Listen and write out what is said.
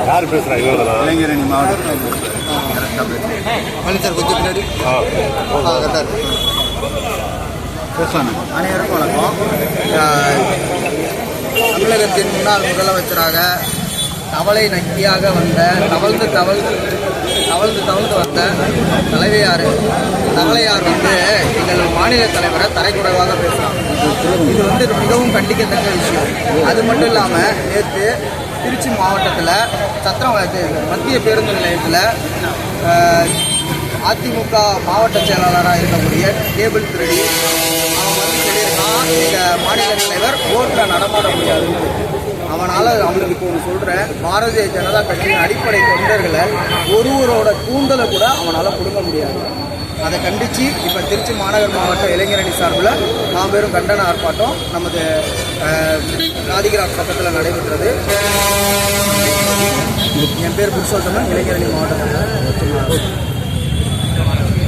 யார் பேசுகிறா? இளைஞரணி மாவட்டம் சார் கொஞ்சம் பின்னாடி பேசலாம். அனைவருக்கும் வணக்கம். தமிழகத்தின் முன்னாள் முதலமைச்சராக தவளை நக்கியாக வந்த தவழ்ந்து வந்த தவளையார் எங்கள் மாநில தலைவரை தரைக்குறைவாக பேசலாம். இது மிகவும் கண்டிக்கத்தக்க விஷயம். அது மட்டும் இல்லாமல் நேற்று திருச்சி மாவட்டத்தில் சத்திரம் மத்திய பேருந்து நிலையத்தில் அதிமுக மாவட்ட செயலாளராக இருக்கக்கூடிய கேபிள் திருடி அவன் சொல்லியிருக்கான், எங்கள் மாநில தலைவர் ரோட்டில் நடமாட முடியாது. அவனுக்கு இப்போ ஒன்று சொல்கிறேன், பாரதிய ஜனதா கட்சியின் அடிப்படை தொண்டர்களை ஒருவரோட கூந்தலை கூட அவனால் கொடுக்க முடியாது. அதை கண்டித்து இப்போ திருச்சி மாநகர் மாவட்ட இளைஞரணி சார்பில் மாபெரும் கண்டன ஆர்ப்பாட்டம் நமது காதிகிராம் பக்கத்தில் நடைபெற்றது. என் பேர் புருஷோத்தமன், இளைஞரணி மாவட்ட